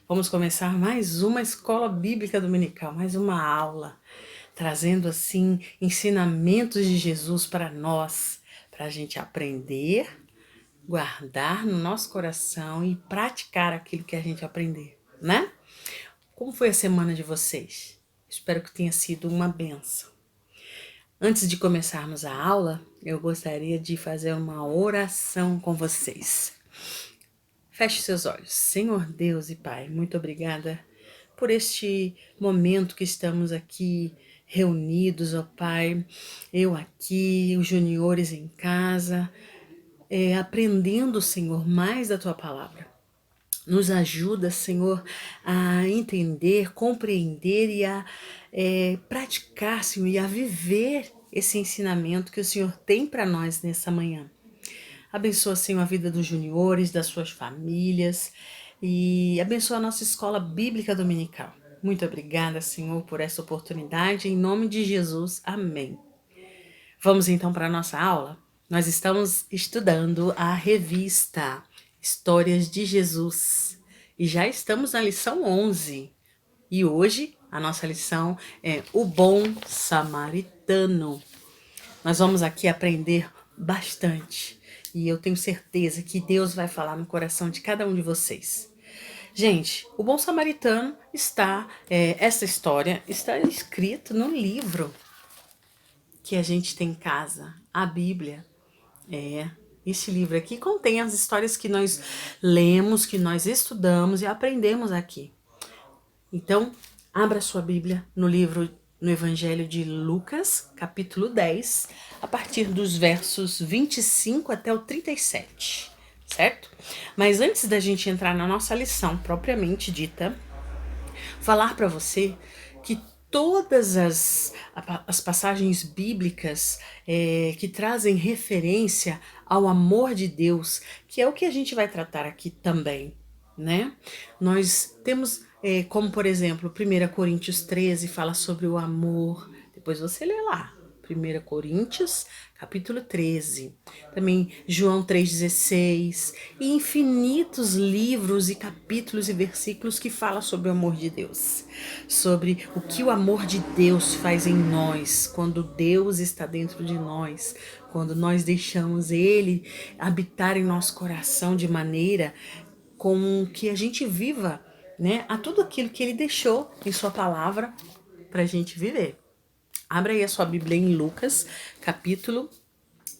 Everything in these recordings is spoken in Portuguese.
Vamos começar mais uma escola bíblica dominical, mais uma aula, trazendo assim ensinamentos de Jesus para nós, para a gente aprender, guardar no nosso coração e praticar aquilo que a gente aprender, né? Como foi a semana de vocês? Espero que tenha sido uma benção. Antes de começarmos a aula, eu gostaria de fazer uma oração com vocês. Feche seus olhos. Senhor Deus e Pai, muito obrigada por este momento que estamos aqui reunidos, ó Pai. Eu aqui, os juniores em casa, aprendendo, Senhor, mais da Tua palavra. Nos ajuda, Senhor, a entender, compreender e a praticar, Senhor, e a viver esse ensinamento que o Senhor tem para nós nessa manhã. Abençoa, Senhor, a vida dos juniores, das suas famílias e abençoa a nossa escola bíblica dominical. Muito obrigada, Senhor, por essa oportunidade. Em nome de Jesus, amém. Vamos então para a nossa aula? Nós estamos estudando a revista Histórias de Jesus e já estamos na lição 11. E hoje a nossa lição é o Bom Samaritano. Nós vamos aqui aprender bastante e eu tenho certeza que Deus vai falar no coração de cada um de vocês. Gente, o Bom Samaritano essa história está escrita no livro que a gente tem em casa, a Bíblia. Esse livro aqui contém as histórias que nós lemos, que nós estudamos e aprendemos aqui. Então, abra sua Bíblia no Evangelho de Lucas, capítulo 10, a partir dos versos 25 até o 37, certo? Mas antes da gente entrar na nossa lição propriamente dita, falar para você que todas as passagens bíblicas que trazem referência ao amor de Deus, que é o que a gente vai tratar aqui também, né? Nós temos, como por exemplo, 1 Coríntios 13 fala sobre o amor, depois você lê lá. 1 Coríntios, capítulo 13. Também João 3,16. E infinitos livros e capítulos e versículos que falam sobre o amor de Deus. Sobre o que o amor de Deus faz em nós, quando Deus está dentro de nós, quando nós deixamos Ele habitar em nosso coração de maneira com que a gente viva, né, a tudo aquilo que Ele deixou em Sua palavra para a gente viver. Abra aí a sua Bíblia em Lucas, capítulo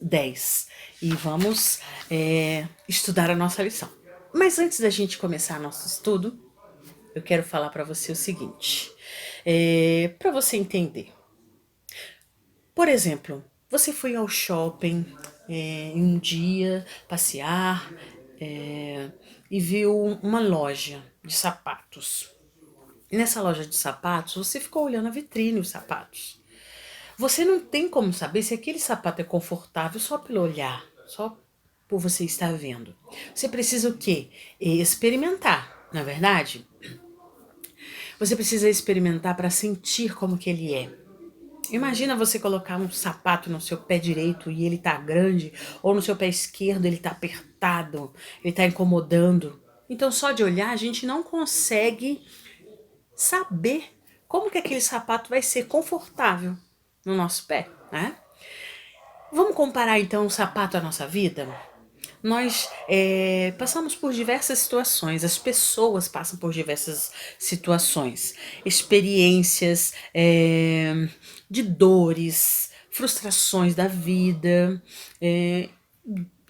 10. E vamos estudar a nossa lição. Mas antes da gente começar nosso estudo, eu quero falar para você o seguinte. Para você entender. Por exemplo, você foi ao shopping em um dia passear e viu uma loja de sapatos. E nessa loja de sapatos, você ficou olhando a vitrine os sapatos. Você não tem como saber se aquele sapato é confortável só pelo olhar, só por você estar vendo. Você precisa o quê? Experimentar, não é verdade? Você precisa experimentar para sentir como que ele é. Imagina você colocar um sapato no seu pé direito e ele tá grande, ou no seu pé esquerdo ele tá apertado, ele tá incomodando. Então só de olhar a gente não consegue saber como que aquele sapato vai ser confortável no nosso pé, né? Vamos comparar então o sapato à nossa vida? Nós passamos por diversas situações, as pessoas passam por diversas situações, experiências de dores, frustrações da vida,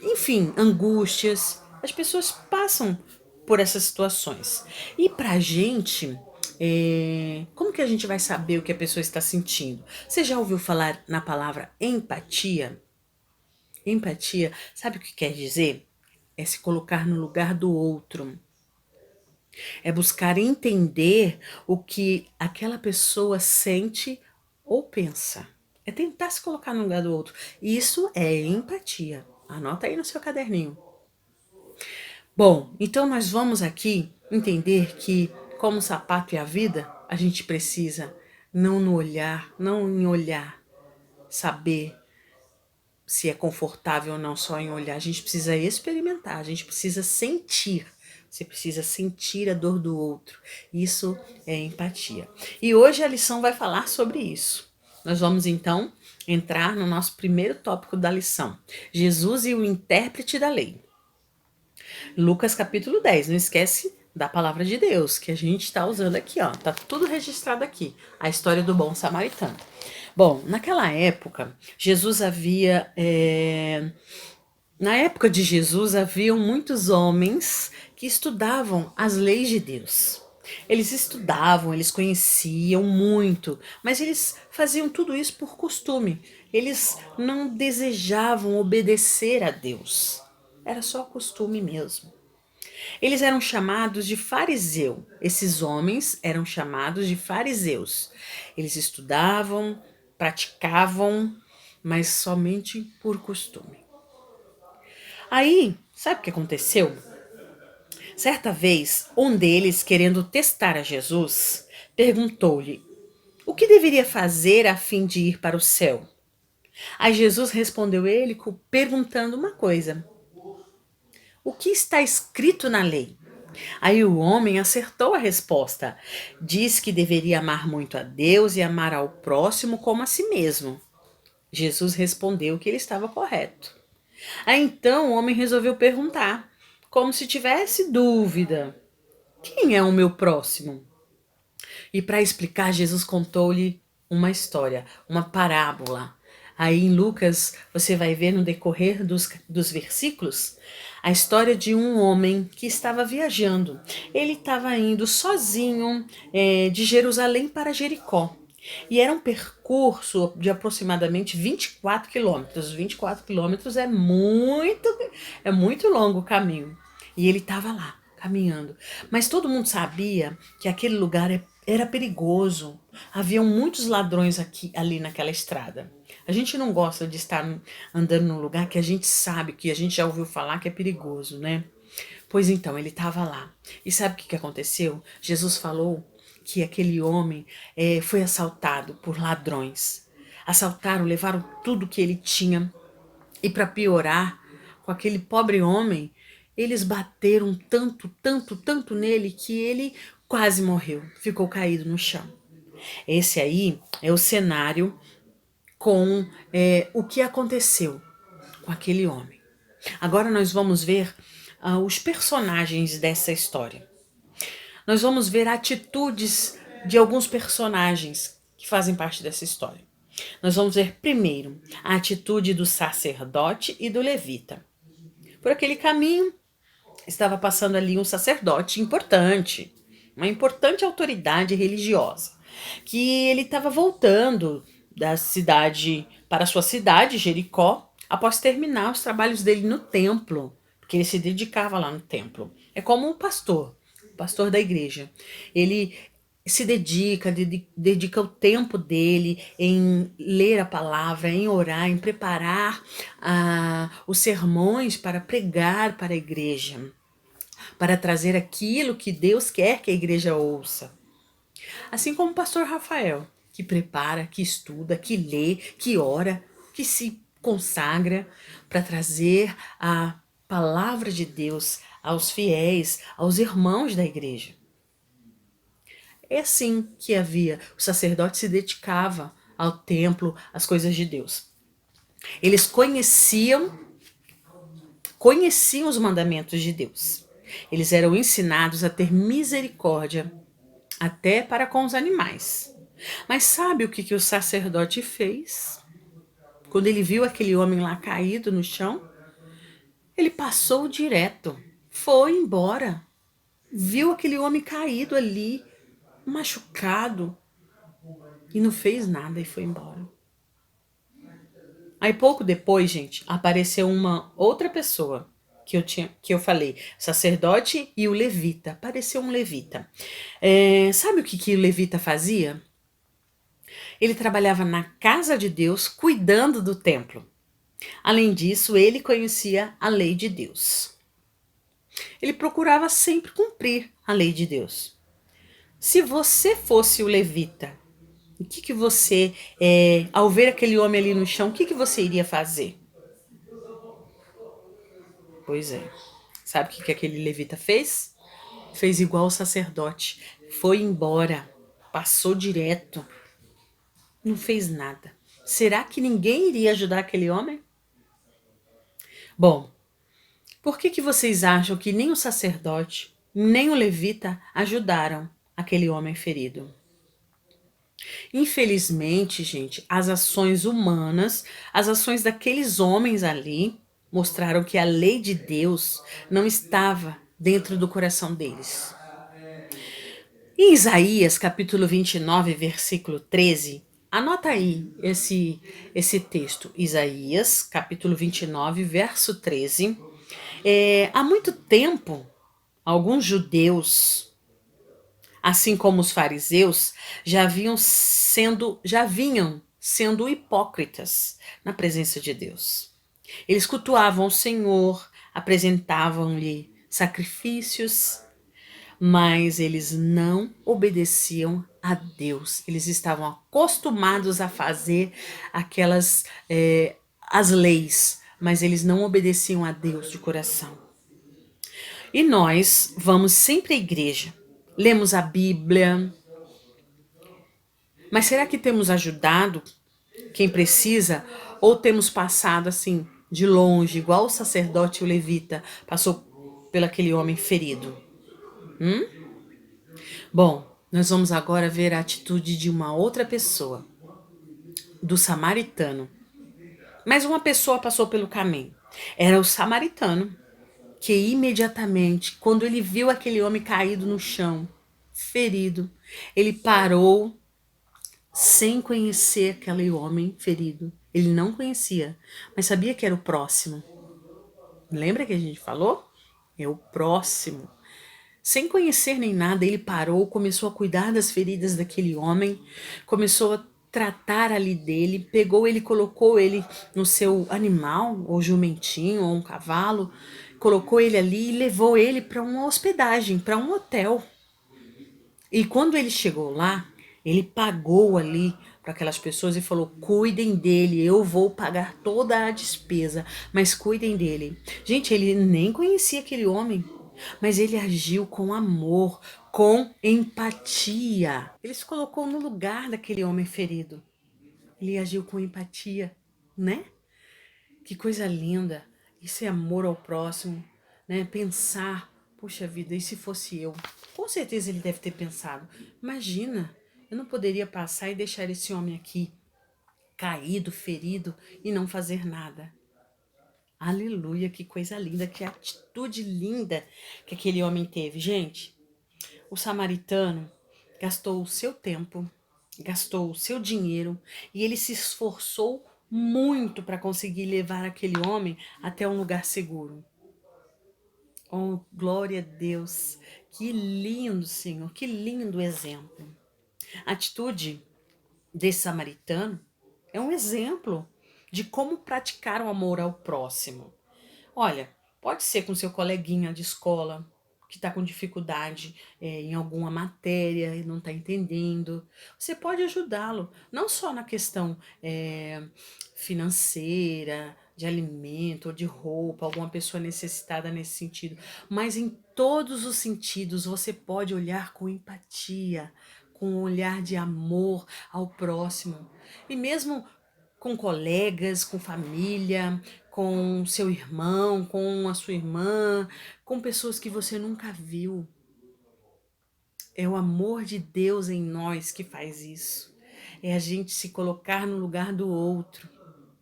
enfim, angústias. As pessoas passam por essas situações. E pra gente, como que a gente vai saber o que a pessoa está sentindo? Você já ouviu falar na palavra empatia? Empatia, sabe o que quer dizer? É se colocar no lugar do outro. É buscar entender o que aquela pessoa sente ou pensa. É tentar se colocar no lugar do outro. Isso é empatia. Anota aí no seu caderninho. Bom, então nós vamos aqui entender que, como o sapato e a vida, a gente precisa não no olhar, não em olhar, saber se é confortável ou não só em olhar. A gente precisa experimentar, a gente precisa sentir. Você precisa sentir a dor do outro. Isso é empatia. E hoje a lição vai falar sobre isso. Nós vamos então entrar no nosso primeiro tópico da lição: Jesus e o intérprete da lei. Lucas capítulo 10. Não esquece da palavra de Deus que a gente está usando aqui, ó. Tá tudo registrado aqui. A história do bom samaritano. Bom, naquela época, na época de Jesus, haviam muitos homens que estudavam as leis de Deus. Eles estudavam, eles conheciam muito, mas eles faziam tudo isso por costume. Eles não desejavam obedecer a Deus. Era só costume mesmo. Eles eram chamados de fariseu. Esses homens eram chamados de fariseus. Eles estudavam, praticavam, mas somente por costume. Aí, sabe o que aconteceu? Certa vez, um deles, querendo testar a Jesus, perguntou-lhe o que deveria fazer a fim de ir para o céu. Aí Jesus respondeu ele perguntando uma coisa: o que está escrito na lei? Aí o homem acertou a resposta. Diz que deveria amar muito a Deus e amar ao próximo como a si mesmo. Jesus respondeu que ele estava correto. Aí então o homem resolveu perguntar, como se tivesse dúvida: quem é o meu próximo? E para explicar, Jesus contou-lhe uma história, uma parábola. Aí em Lucas, você vai ver no decorrer dos versículos a história de um homem que estava viajando. Ele estava indo sozinho de Jerusalém para Jericó. E era um percurso de aproximadamente 24 quilômetros. 24 quilômetros é muito longo o caminho. E ele estava lá, caminhando. Mas todo mundo sabia que aquele lugar era perigoso. Haviam muitos ladrões ali naquela estrada. A gente não gosta de estar andando num lugar que a gente sabe, que a gente já ouviu falar que é perigoso, né? Pois então, ele estava lá. E sabe o que aconteceu? Jesus falou que aquele homem foi assaltado por ladrões. Assaltaram, levaram tudo que ele tinha. E para piorar, com aquele pobre homem, eles bateram tanto, tanto, tanto nele que ele quase morreu, ficou caído no chão. Esse aí é o cenário com o que aconteceu com aquele homem. Agora nós vamos ver os personagens dessa história. Nós vamos ver atitudes de alguns personagens que fazem parte dessa história. Nós vamos ver primeiro a atitude do sacerdote e do levita. Por aquele caminho estava passando ali um sacerdote importante, uma importante autoridade religiosa, que ele estava voltando da cidade para sua cidade, Jericó, após terminar os trabalhos dele no templo, porque ele se dedicava lá no templo. É como um pastor, o pastor da igreja. Ele se dedica o tempo dele em ler a palavra, em orar, em preparar os sermões para pregar para a igreja, para trazer aquilo que Deus quer que a igreja ouça. Assim como o pastor Rafael, que prepara, que estuda, que lê, que ora, que se consagra para trazer a palavra de Deus aos fiéis, aos irmãos da igreja. É assim que havia. O sacerdote se dedicava ao templo, às coisas de Deus. Eles conheciam os mandamentos de Deus. Eles eram ensinados a ter misericórdia até para com os animais. Mas sabe o que o sacerdote fez? Quando ele viu aquele homem lá caído no chão, ele passou direto, foi embora. Viu aquele homem caído ali, machucado, e não fez nada e foi embora. Aí pouco depois, gente, apareceu uma outra pessoa que eu falei, sacerdote e o levita. Apareceu um levita. Sabe o que o levita fazia? Ele trabalhava na casa de Deus, cuidando do templo. Além disso, ele conhecia a lei de Deus. Ele procurava sempre cumprir a lei de Deus. Se você fosse o levita, o que você, ao ver aquele homem ali no chão, o que você iria fazer? Pois é. Sabe o que aquele levita fez? fez igual o sacerdote, foi embora, passou direto, não fez nada. Será que ninguém iria ajudar aquele homem? Bom, por que vocês acham que nem o sacerdote, nem o levita ajudaram aquele homem ferido? Infelizmente, gente, as ações humanas, as ações daqueles homens ali, mostraram que a lei de Deus não estava dentro do coração deles. Em Isaías, capítulo 29, versículo 13, anota aí esse texto. Isaías, capítulo 29, verso 13. Há muito tempo, alguns judeus, assim como os fariseus, já vinham sendo hipócritas na presença de Deus. Eles cultuavam o Senhor, apresentavam-lhe sacrifícios, mas eles não obedeciam a Deus. Eles estavam acostumados a fazer as leis, mas eles não obedeciam a Deus de coração. E nós vamos sempre à igreja, lemos a Bíblia, mas será que temos ajudado quem precisa ou temos passado assim de longe, igual o sacerdote e o levita passou pelo aquele homem ferido? Bom, nós vamos agora ver a atitude de uma outra pessoa, do samaritano. Mas uma pessoa passou pelo caminho. Era o samaritano, que imediatamente, quando ele viu aquele homem caído no chão, ferido, ele parou sem conhecer aquele homem ferido. Ele não conhecia, mas sabia que era o próximo. Lembra que a gente falou? É o próximo. Sem conhecer nem nada, ele parou, começou a cuidar das feridas daquele homem, começou a tratar ali dele, pegou ele, colocou ele no seu animal, ou jumentinho, ou um cavalo, colocou ele ali e levou ele para uma hospedagem, para um hotel. E quando ele chegou lá, ele pagou ali para aquelas pessoas e falou: cuidem dele, eu vou pagar toda a despesa, mas cuidem dele. Gente, ele nem conhecia aquele homem, mas ele agiu com amor, com empatia. Ele se colocou no lugar daquele homem ferido. Ele agiu com empatia, né? Que coisa linda. Isso é amor ao próximo, né? Pensar, puxa vida, e se fosse eu? Com certeza ele deve ter pensado. Imagina, eu não poderia passar e deixar esse homem aqui, caído, ferido e não fazer nada. Aleluia, que coisa linda, que atitude linda que aquele homem teve. Gente, o samaritano gastou o seu tempo, gastou o seu dinheiro e ele se esforçou muito para conseguir levar aquele homem até um lugar seguro. Oh, glória a Deus! Que lindo, Senhor, que lindo exemplo. A atitude desse samaritano é um exemplo de como praticar o amor ao próximo. Olha, pode ser com seu coleguinha de escola que está com dificuldade em alguma matéria e não está entendendo. Você pode ajudá-lo, não só na questão financeira, de alimento ou de roupa, alguma pessoa necessitada nesse sentido, mas em todos os sentidos você pode olhar com empatia, com um olhar de amor ao próximo. E mesmo com colegas, com família, com seu irmão, com a sua irmã, com pessoas que você nunca viu. É o amor de Deus em nós que faz isso. É a gente se colocar no lugar do outro,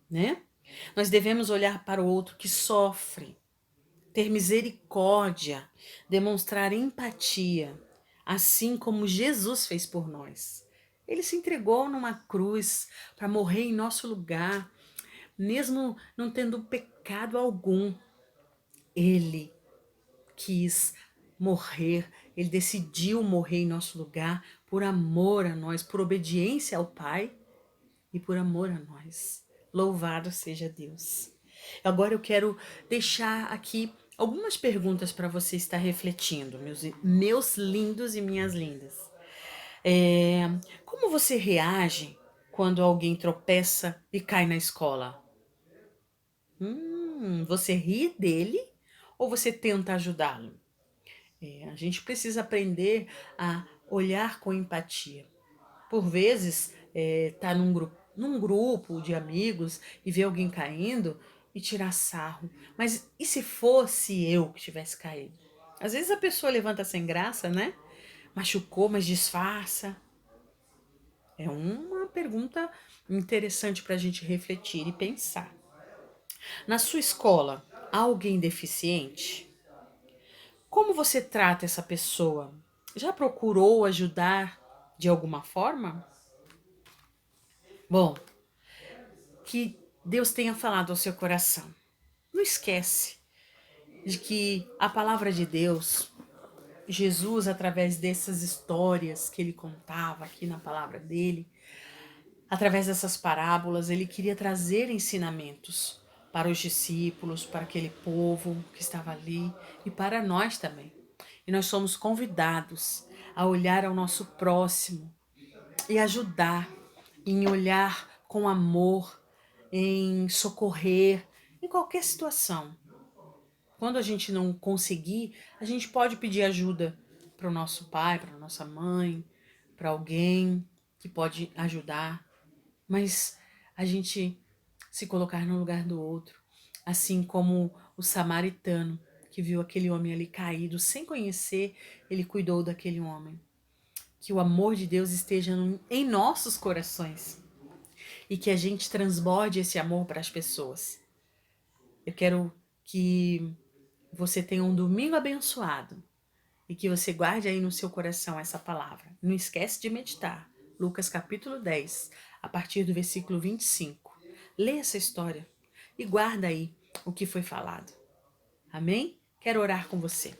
né? Nós devemos olhar para o outro que sofre, ter misericórdia, demonstrar empatia, assim como Jesus fez por nós. Ele se entregou numa cruz para morrer em nosso lugar, mesmo não tendo pecado algum. Ele quis morrer, ele decidiu morrer em nosso lugar por amor a nós, por obediência ao Pai e por amor a nós. Louvado seja Deus. Agora eu quero deixar aqui algumas perguntas para você estar refletindo, meus lindos e minhas lindas. Como você reage quando alguém tropeça e cai na escola? Você ri dele ou você tenta ajudá-lo? A gente precisa aprender a olhar com empatia. Por vezes, tá num grupo de amigos e ver alguém caindo e tirar sarro. Mas e se fosse eu que tivesse caído? Às vezes a pessoa levanta sem graça, né? Machucou, mas disfarça. É uma pergunta interessante para a gente refletir e pensar. Na sua escola, há alguém deficiente? Como você trata essa pessoa? Já procurou ajudar de alguma forma? Bom, que Deus tenha falado ao seu coração. Não esquece de que a palavra de Deus, Jesus, através dessas histórias que ele contava aqui na palavra dele, através dessas parábolas, ele queria trazer ensinamentos para os discípulos, para aquele povo que estava ali e para nós também. E nós somos convidados a olhar ao nosso próximo e ajudar, em olhar com amor, em socorrer, em qualquer situação. Quando a gente não conseguir, a gente pode pedir ajuda para o nosso pai, para a nossa mãe, para alguém que pode ajudar, mas a gente se colocar no lugar do outro, assim como o samaritano que viu aquele homem ali caído sem conhecer, ele cuidou daquele homem. Que o amor de Deus esteja em nossos corações e que a gente transborde esse amor para as pessoas. Eu quero que você tenha um domingo abençoado e que você guarde aí no seu coração essa palavra. Não esquece de meditar. Lucas capítulo 10, a partir do versículo 25. Lê essa história e guarda aí o que foi falado. Amém? Quero orar com você.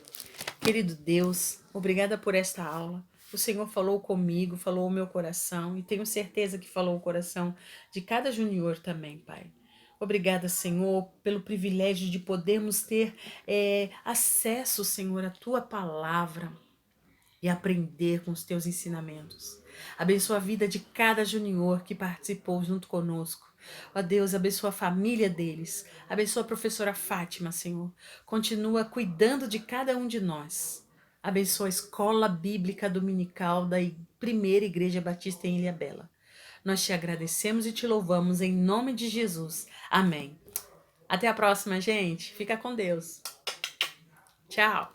Querido Deus, obrigada por esta aula. O Senhor falou comigo, falou o meu coração e tenho certeza que falou o coração de cada junior também, Pai. Obrigada, Senhor, pelo privilégio de podermos ter acesso, Senhor, à Tua palavra e aprender com os Teus ensinamentos. Abençoa a vida de cada junior que participou junto conosco. Ó Deus, abençoa a família deles. Abençoa a professora Fátima, Senhor. Continua cuidando de cada um de nós. Abençoa a Escola Bíblica Dominical da Primeira Igreja Batista em Ilhabela. Nós te agradecemos e te louvamos em nome de Jesus. Amém. Até a próxima, gente. Fica com Deus. Tchau.